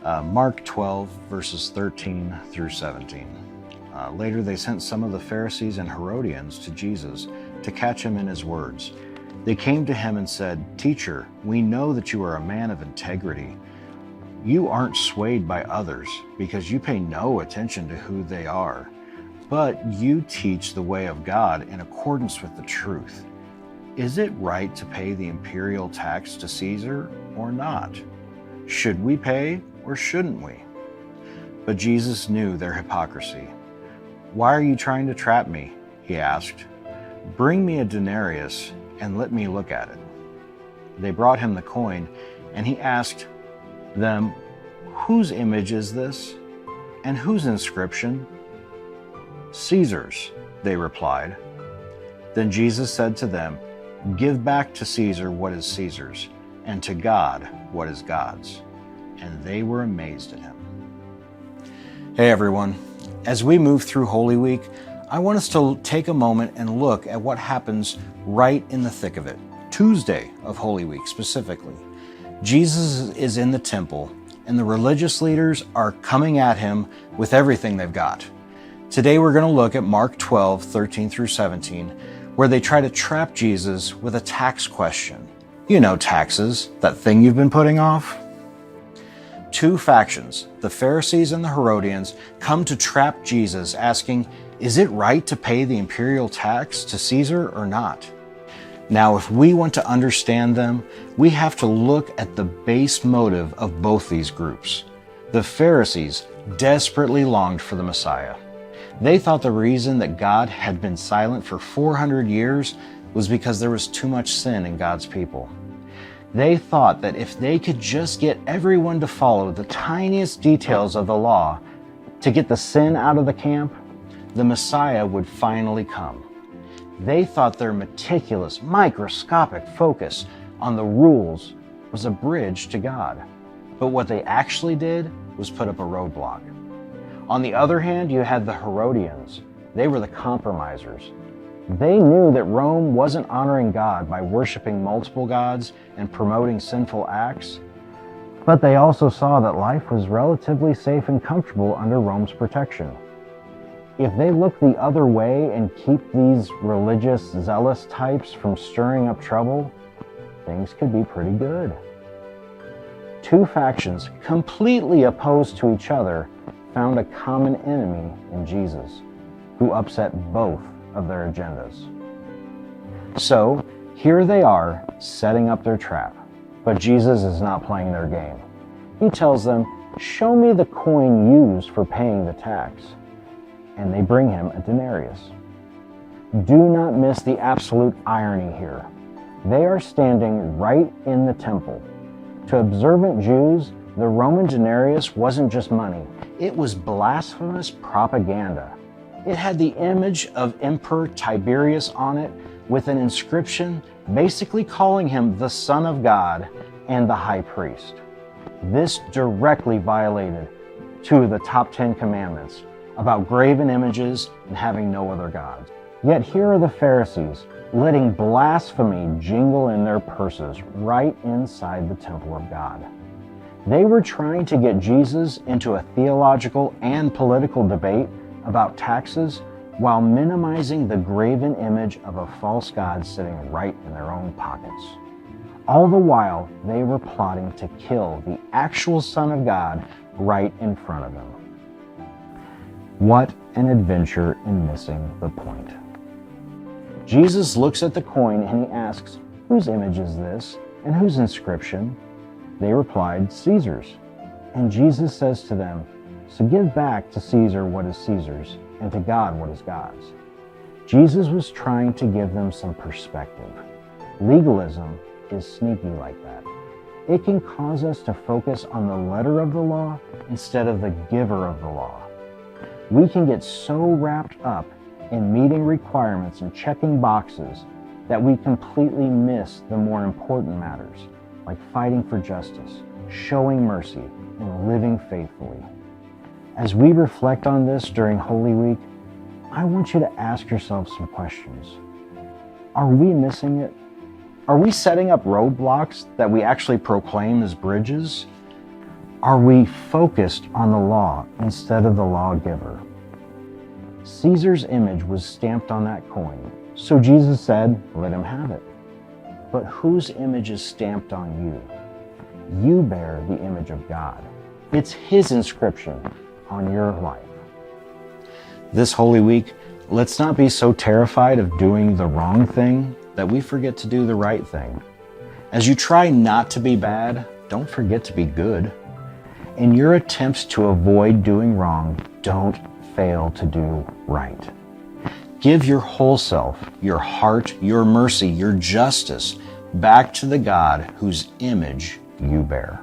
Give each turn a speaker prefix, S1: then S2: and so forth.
S1: Mark 12, verses 13 through 17. Later they sent some of the Pharisees and Herodians to Jesus to catch him in his words. They came to him and said, "Teacher, we know that you are a man of integrity. You aren't swayed by others because you pay no attention to who they are, but you teach the way of God in accordance with the truth. Is it right to pay the imperial tax to Caesar or not? Should we pay or shouldn't we?" But Jesus knew their hypocrisy. "Why are you trying to trap me?" he asked. "Bring me a denarius and let me look at it." They brought him the coin, and he asked them, "Whose image is this, and whose inscription?" "Caesar's," they replied. Then Jesus said to them, "Give back to Caesar what is Caesar's, and to God what is God's." And they were amazed at him. Hey everyone, as we move through Holy Week, I want us to take a moment and look at what happens right in the thick of it, Tuesday of Holy Week specifically. Jesus is in the temple, and the religious leaders are coming at him with everything they've got. Today we're going to look at Mark 12, 13 through 17, where they try to trap Jesus with a tax question. You know, taxes, that thing you've been putting off. Two factions, the Pharisees and the Herodians, come to trap Jesus, asking, "Is it right to pay the imperial tax to Caesar or not?" Now, if we want to understand them, we have to look at the base motive of both these groups. The Pharisees desperately longed for the Messiah. They thought the reason that God had been silent for 400 years was because there was too much sin in God's people. They thought that if they could just get everyone to follow the tiniest details of the law to get the sin out of the camp, the Messiah would finally come. They thought their meticulous, microscopic focus on the rules was a bridge to God. But what they actually did was put up a roadblock. On the other hand, you had the Herodians. They were the compromisers. They knew that Rome wasn't honoring God by worshiping multiple gods and promoting sinful acts, but they also saw that life was relatively safe and comfortable under Rome's protection. If they look the other way and keep these religious, zealous types from stirring up trouble, things could be pretty good. Two factions completely opposed to each other found a common enemy in Jesus, who upset both of their agendas. So here they are setting up their trap, but Jesus is not playing their game. He tells them, "Show me the coin used for paying the tax." And they bring him a denarius. Do not miss the absolute irony here. They are standing right in the temple. To observant Jews, the Roman denarius wasn't just money. It was blasphemous propaganda. It had the image of Emperor Tiberius on it with an inscription basically calling him the Son of God and the High Priest. This directly violated two of the top 10 commandments about graven images and having no other gods. Yet here are the Pharisees letting blasphemy jingle in their purses right inside the temple of God. They were trying to get Jesus into a theological and political debate about taxes while minimizing the graven image of a false god sitting right in their own pockets. All the while, they were plotting to kill the actual Son of God right in front of them. What an adventure in missing the point. Jesus looks at the coin and he asks, "Whose image is this, and whose inscription?" They replied, "Caesar's." And Jesus says to them, "So give back to Caesar what is Caesar's, and to God what is God's." Jesus was trying to give them some perspective. Legalism is sneaky like that. It can cause us to focus on the letter of the law instead of the giver of the law. We can get so wrapped up in meeting requirements and checking boxes that we completely miss the more important matters, like fighting for justice, showing mercy, and living faithfully. As we reflect on this during Holy Week, I want you to ask yourself some questions. Are we missing it? Are we setting up roadblocks that we actually proclaim as bridges? Are we focused on the law instead of the lawgiver? Caesar's image was stamped on that coin, so Jesus said, let him have it. But whose image is stamped on you? You bear the image of God. It's His inscription on your life. This Holy Week, let's not be so terrified of doing the wrong thing that we forget to do the right thing. As you try not to be bad, don't forget to be good. In your attempts to avoid doing wrong, don't fail to do right. Give your whole self, your heart, your mercy, your justice back to the God whose image you bear.